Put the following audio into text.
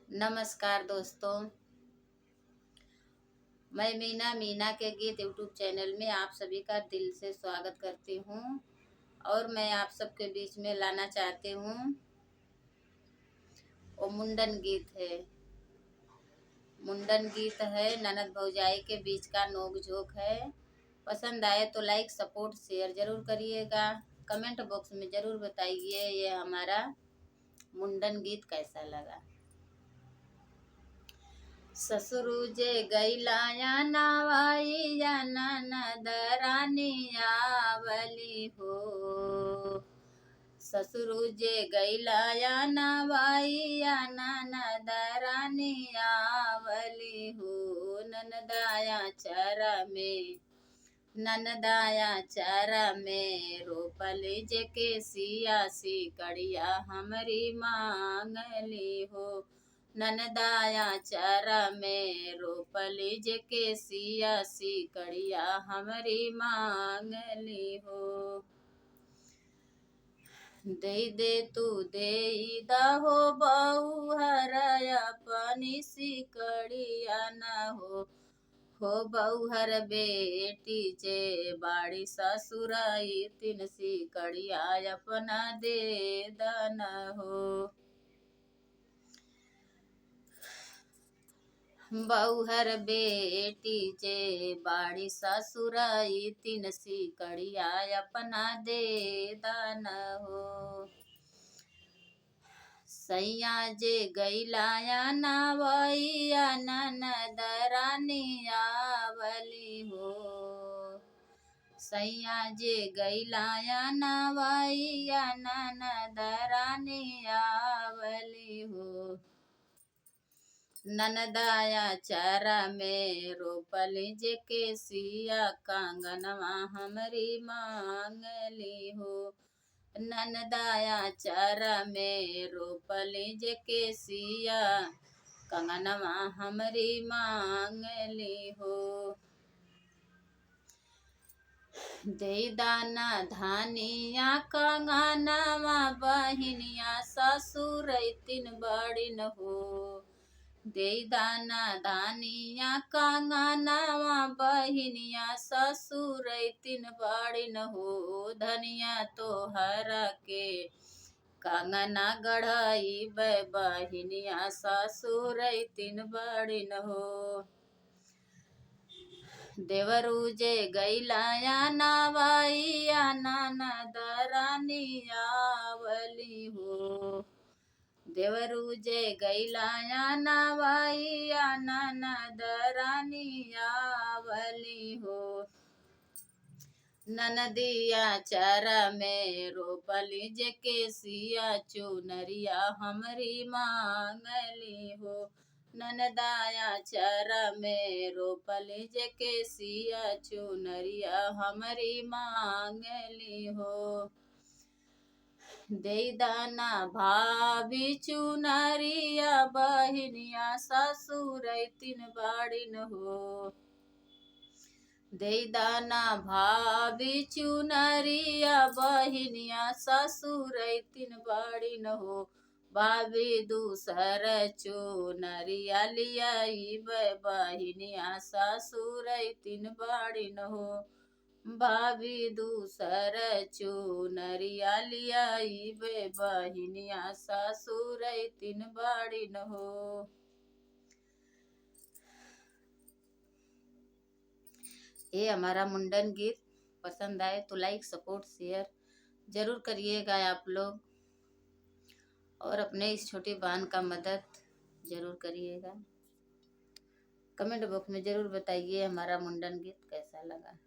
नमस्कार दोस्तों। मैं मीना के गीत यूट्यूब चैनल में आप सभी का दिल से स्वागत करती हूँ और मैं आप सबके बीच में लाना चाहती हूँ वो मुंडन गीत है। मुंडन गीत है, ननद भौजाई के बीच का नोक झोंक है। पसंद आए तो लाइक सपोर्ट शेयर जरूर करिएगा। कमेंट बॉक्स में जरूर बताइए ये हमारा मुंडन गीत कैसा लगा। ससुरु जे गैला या नावाई या ननद रानी आवली हो। ससुरु जे गैला या नावाई या ननद रानी आवली हो। ननदाया चारा में रोपली जे के सियासी कड़िया हमारी मांगली हो। ननदाया चारा में रोपली जे के सियासी कड़िया हमारी मांगली हो। दे दे तू दे दा हो बहू हरया पानी सी कड़िया न हो बहुहर बेटी जे बाड़ी ससुराई तीन सी कड़िया अपना दे दन हो। बहुहर बेटी जे बाड़ी ससुराई तीन सी कड़िया अपना दे दन हो। सैया जे गैलाया नावैया ननद रानी आवली हो। सैया जे गैलाया नावैया ननद रानी आवली हो। ननदाया चारा में रोपली जे के सिया कांगनवा हमारी मांगली हो। ननदाया चारा में रोपली जे के सिया कंगनवा हमारी मांगली हो। दे दाना धानिया कंगनवा बहिनिया ससुर तीन बड़िन हो। दे दाना धानिया कंगनवा बहिनिया ससुर तीन बड़िन हो। धनिया तो हर के कंगना गढ़ाई बहिनिया ससुर तीन बड़िन हो। देवरू जे गैलाया नावैया ननद रानी आवली हो। देवरू जे गैलाया नावैया ननद रानी आवली हो। ननदिया चारा में रोपली जे के सिया चुनरिया हमारी मांगली हो। ननदाया चारा में रोपली जे के सिया चुनरिया हमारी मांगली हो। दे दाना भाभी चुनरिया बहिनिया ससुर तीन बड़िन हो। दे दाना भाभी चुनरिया बहिनिया ससुर तीन बड़िन हो। भाभी दूसर चुनरिया लियाई बहिनिया ससुर तीन बड़िन हो। भाभी दूसर चुनरिया लियाई बहिनिया ससुर तीन बड़िन हो। ये हमारा मुंडन गीत पसंद आए तो लाइक सपोर्ट शेयर जरूर करिएगा आप लोग और अपने इस छोटी बहन का मदद जरूर करिएगा। कमेंट बॉक्स में जरूर बताइए हमारा मुंडन गीत कैसा लगा।